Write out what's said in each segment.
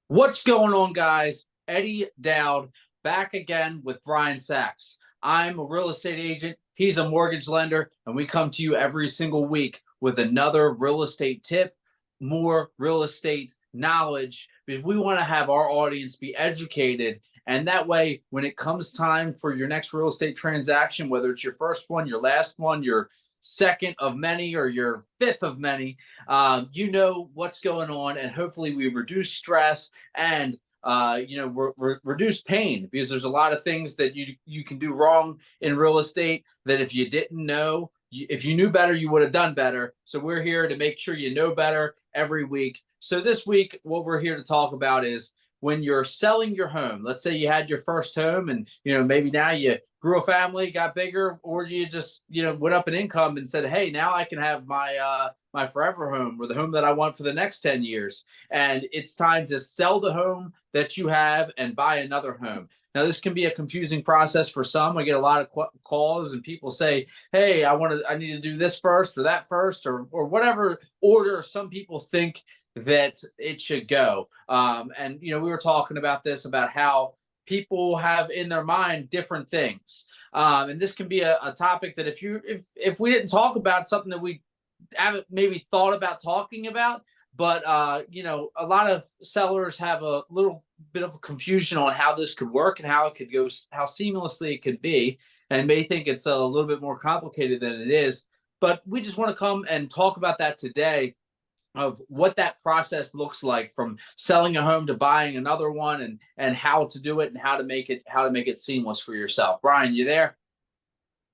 What's going on, guys? Eddie Dowd back again with Brian Sachs. I'm a real estate agent. He's a mortgage lender, and we come to you every single week with another real estate tip, more real estate knowledge, because we want to have our audience be educated. And that way, when it comes time for your next real estate transaction, whether it's your first one, your last one, your second of many, or your fifth of many, you know what's going on, and hopefully we reduce stress and reduce pain, because there's a lot of things that you can do wrong in real estate that if you didn't know, if you knew better, you would have done better. So we're here to make sure you know better every week. So this week, what we're here to talk about is when you're selling your home. Let's say you had your first home, and maybe now you grew a family, got bigger, or you just went up in income and said, hey, now I can have my forever home, or the home that I want for the next 10 years. And it's time to sell the home that you have and buy another home. Now, this can be a confusing process for some. I get a lot of calls and people say, hey, I need to do this first or that first, or whatever order some people think that it should go. And we were talking about this, about how people have in their mind different things. And this can be a topic that if we didn't talk about, something that we haven't maybe thought about talking about. But a lot of sellers have a little bit of confusion on how this could work and how it could go, how seamlessly it could be, and may think it's a little bit more complicated than it is. But we just want to come and talk about that today, of what that process looks like, from selling a home to buying another one, and how to do it, and how to make it seamless for yourself. Brian, you there?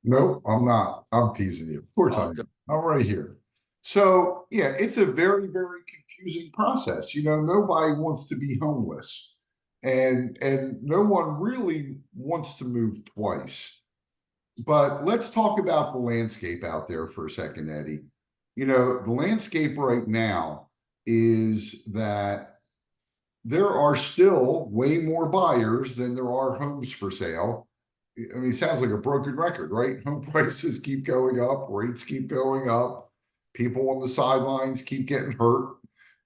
No, I'm not. I'm teasing you. Of course I Oh, am. I'm right here. So yeah, it's a very, very confusing process. Nobody wants to be homeless, and no one really wants to move twice. But let's talk about the landscape out there for a second, Eddie. The landscape right now is that there are still way more buyers than there are homes for sale. I mean, it sounds like a broken record, right? Home prices keep going up, rates keep going up, people on the sidelines keep getting hurt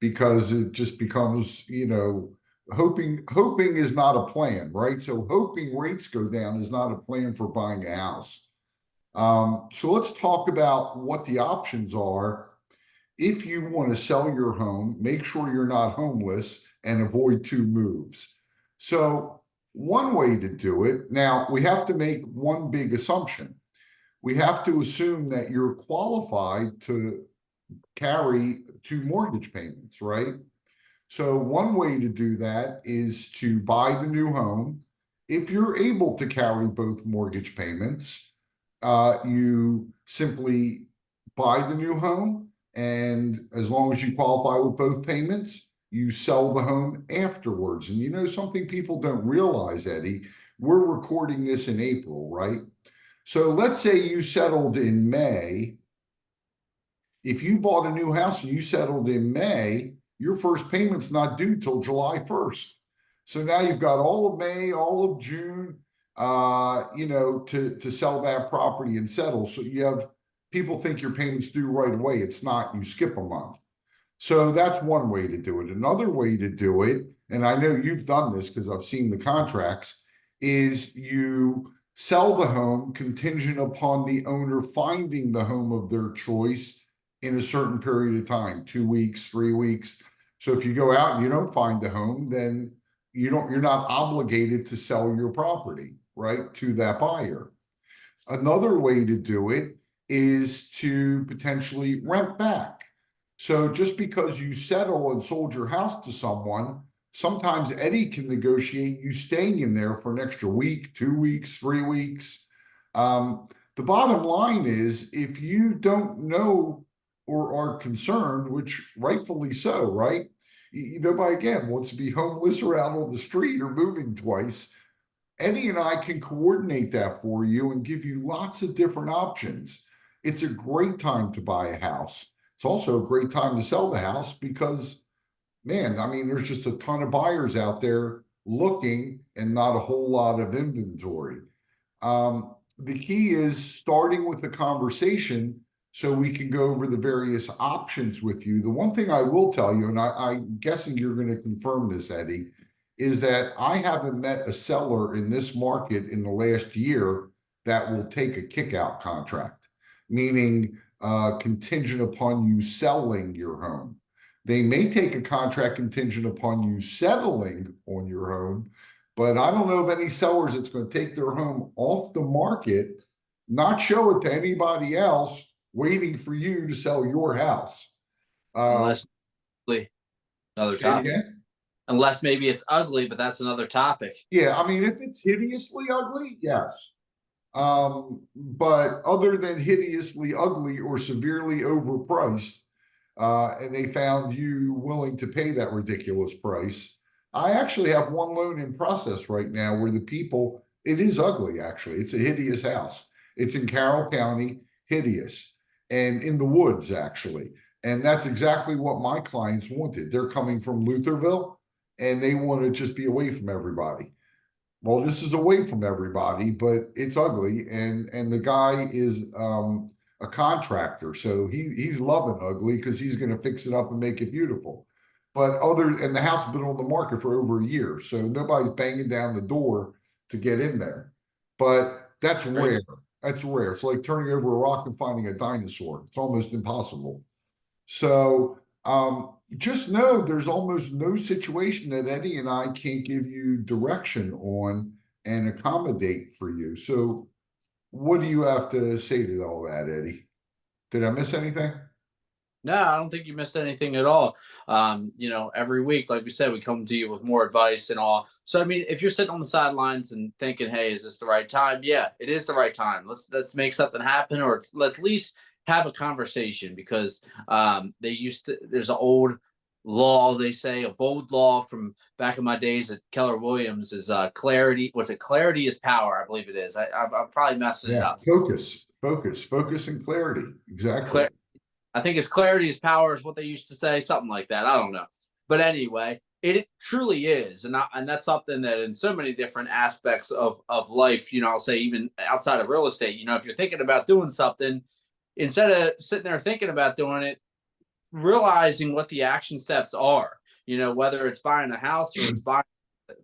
because it just becomes, hoping is not a plan, right? So hoping rates go down is not a plan for buying a house. So let's talk about what the options are if you want to sell your home. Make sure you're not homeless and avoid two moves. So, one way to do it, now we have to make one big assumption. We have to assume that you're qualified to carry two mortgage payments, right? So, one way to do that is to buy the new home. If you're able to carry both mortgage payments, you simply buy the new home. And as long as you qualify with both payments, you sell the home afterwards. And something people don't realize, Eddie, we're recording this in April, right? So let's say you settled in May. If you bought a new house and you settled in May, your first payment's not due till July 1st. So now you've got all of May, all of June, to sell that property and settle. So you have people think your payment's due right away. It's not. You skip a month. So that's one way to do it. Another way to do it, and I know you've done this because I've seen the contracts, is you sell the home contingent upon the owner finding the home of their choice in a certain period of time, 2 weeks, 3 weeks. So if you go out and you don't find the home, then you're not obligated to sell your property, right, to that buyer. Another way to do it is to potentially rent back. So just because you settle and sold your house to someone, sometimes Eddie can negotiate you staying in there for an extra week, 2 weeks, 3 weeks. The bottom line is, if you don't know or are concerned, which rightfully so, right? Nobody again wants to be homeless or out on the street or moving twice. Eddie and I can coordinate that for you and give you lots of different options. It's a great time to buy a house. It's also a great time to sell the house because, man, I mean, there's just a ton of buyers out there looking and not a whole lot of inventory. The key is starting with the conversation so we can go over the various options with you. The one thing I will tell you, and I'm guessing you're going to confirm this, Eddie, is that I haven't met a seller in this market in the last year that will take a kick-out contract, meaning contingent upon you selling your home. They may take a contract contingent upon you settling on your home, but I don't know of any sellers that's going to take their home off the market, not show it to anybody else, waiting for you to sell your house. Unless another Say it topic. again. Unless maybe it's ugly, but that's another topic. Yeah, I mean, if it's hideously ugly, yes. But other than hideously ugly or severely overpriced, and they found you willing to pay that ridiculous price, I actually have one loan in process right now where the people, it is ugly, actually. It's a hideous house. It's in Carroll County, hideous, and in the woods, actually. And that's exactly what my clients wanted. They're coming from Lutherville and they want to just be away from everybody. Well, this is away from everybody, but it's ugly, and the guy is a contractor, so he's loving ugly because he's going to fix it up and make it beautiful. But and the house has been on the market for over a year, so nobody's banging down the door to get in there. But that's Right. rare. That's rare. It's like turning over a rock and finding a dinosaur. It's almost impossible. So just know there's almost no situation that Eddie and I can't give you direction on and accommodate for you. So what do you have to say to all that, Eddie? Did I miss anything? No, I don't think you missed anything at all. Every week, like we said, we come to you with more advice and all. So, I mean, if you're sitting on the sidelines and thinking, "Hey, is this the right time?" Yeah, it is the right time. Let's make something happen, or let's at least have a conversation because they used to. There's an old law they say, a bold law from back in my days at Keller Williams is clarity. Was it clarity is power? I believe it is. I'm probably messing it Yeah. up. Focus and clarity. Exactly. I think it's clarity is power is what they used to say, something like that. I don't know. But anyway, it truly is. And that's something that in so many different aspects of life, I'll say even outside of real estate, if you're thinking about doing something, instead of sitting there thinking about doing it, realizing what the action steps are, whether it's buying a house or it's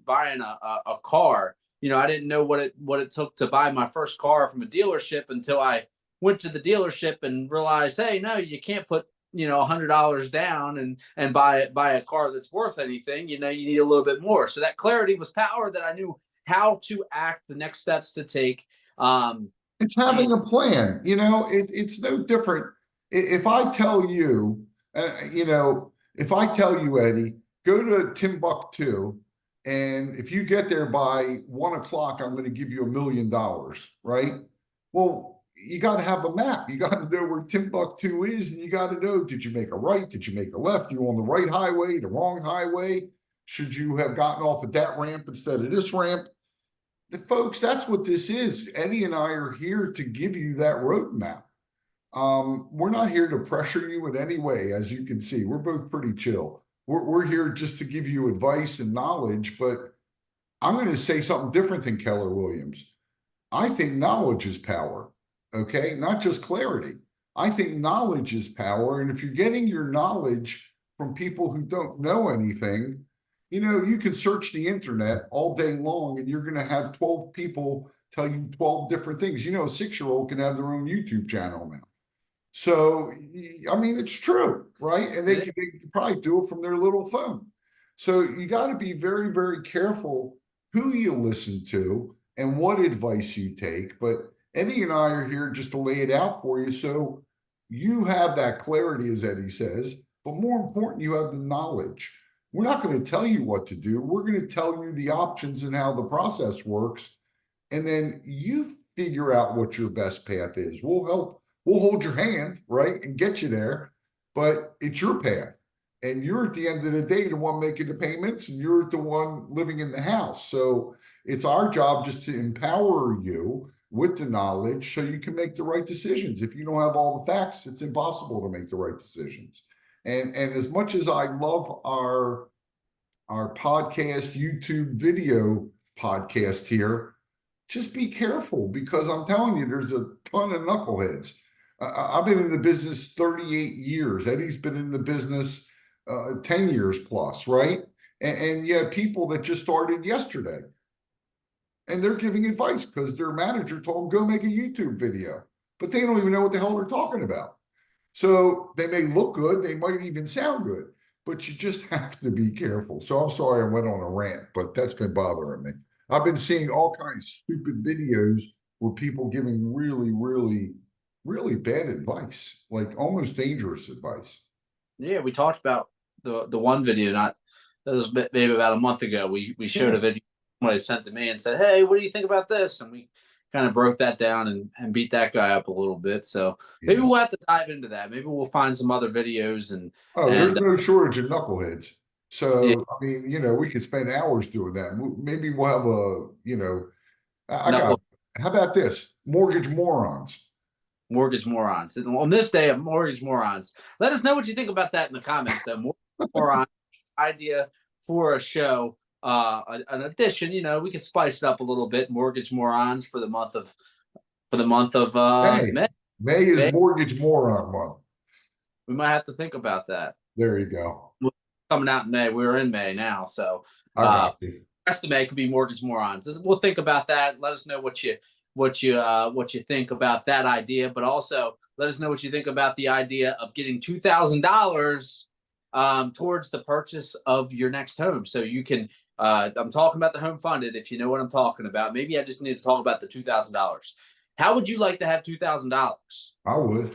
buying a car. I didn't know what it took to buy my first car from a dealership until I went to the dealership and realized, hey, no, you can't put $100 down and buy a car that's worth anything. You need a little bit more. So that clarity was power that I knew how to act, the next steps to take. It's having And a plan. It's no different. If I tell you, if I tell you, Eddie, go to Timbuktu, and if you get there by 1 o'clock, I'm going to give you $1 million, right? Well, you got to have a map. You got to know where Timbuktu is, and you got to know, did you make a right? Did you make a left? You on the right highway, the wrong highway? Should you have gotten off at that ramp instead of this ramp? Folks, that's what this is. Eddie and I are here to give you that roadmap. We're not here to pressure you in any way, as you can see. We're both pretty chill. We're here just to give you advice and knowledge, but I'm going to say something different than Keller Williams. I think knowledge is power, okay? Not just clarity. I think knowledge is power. And if you're getting your knowledge from people who don't know anything, you can search the internet all day long and you're going to have 12 people tell you 12 different things. A 6-year-old can have their own YouTube channel now. So, I mean, it's true, right? And they can probably do it from their little phone. So you got to be very, very careful who you listen to and what advice you take. But Eddie and I are here just to lay it out for you. So you have that clarity, as Eddie says, but more important, you have the knowledge. We're not going to tell you what to do. We're going to tell you the options and how the process works. And then you figure out what your best path is. We'll help, we'll hold your hand, right, and get you there. But it's your path. And you're at the end of the day the one making the payments, and you're the one living in the house. So it's our job just to empower you with the knowledge so you can make the right decisions. If you don't have all the facts, it's impossible to make the right decisions. And as much as I love our podcast, YouTube video podcast here, just be careful because I'm telling you, there's a ton of knuckleheads. I've been in the business 38 years. Eddie's been in the business 10 years plus, right? And you have people that just started yesterday and they're giving advice because their manager told them go make a YouTube video, but they don't even know what the hell they're talking about. So they may look good, they might even sound good, but you just have to be careful. So I'm sorry I went on a rant, but that's been bothering me. I've been seeing all kinds of stupid videos where people giving really, really, really bad advice, like almost dangerous advice. Yeah, we talked about the one video, not that was maybe about a month ago. We showed Yeah, a video somebody sent to me and said, "Hey, what do you think about this?" And we kind of broke that down and beat that guy up a little bit. So maybe yeah. we'll have to dive into that. Maybe we'll find some other videos Oh, there's and no shortage of knuckleheads. yeah, So, I mean, we could spend hours doing that. Maybe we'll have I got, knuckle how about this? Mortgage morons. mortgage morons. And on this day of mortgage morons, let us know what you think about that in the comments. Though mortgage moron idea for a show, an addition. We could spice it up a little bit. Mortgage morons for the month of May. May. May is May. mortgage moron month. We might have to think about that. There you go. Coming out in May. We're in May now, so I got you. rest of May could be mortgage morons. We'll think about that. Let us know what you think about that idea, but also let us know what you think about the idea of getting $2,000 towards the purchase of your next home. So you can. I'm talking about the home funded. If you know what I'm talking about, maybe I just need to talk about the $2,000. How would you like to have $2,000? I would.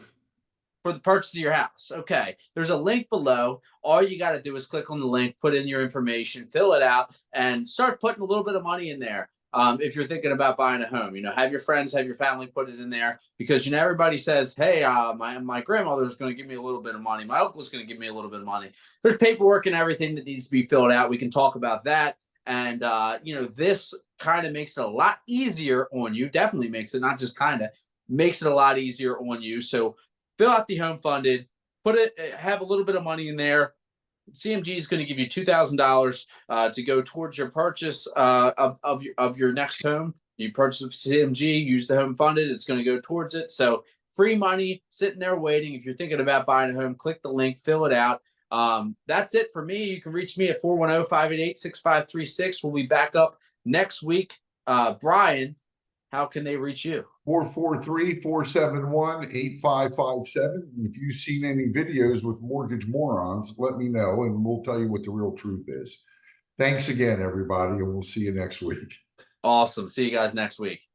For the purchase of your house. Okay. There's a link below. All you got to do is click on the link, put in your information, fill it out, and start putting a little bit of money in there. If you're thinking about buying a home, have your friends, have your family put it in there because everybody says, "Hey, my grandmother's going to give me a little bit of money. My uncle's going to give me a little bit of money." There's paperwork and everything that needs to be filled out. We can talk about that, and this kind of makes it a lot easier on you. Definitely makes it, not just kind of makes it a lot easier on you. So fill out the home funded, have a little bit of money in there. CMG is going to give you $2,000 to go towards your purchase of your next home. You purchase CMG, use the home funded, it's going to go towards it. So free money sitting there waiting. If you're thinking about buying a home, click the link, fill it out. That's it for me. You can reach me at 410-588-6536. We'll be back up next week. Brian, how can they reach you? 443-471-8557. If you've seen any videos with mortgage morons, let me know and we'll tell you what the real truth is. Thanks again, everybody, and we'll see you next week. Awesome. See you guys next week.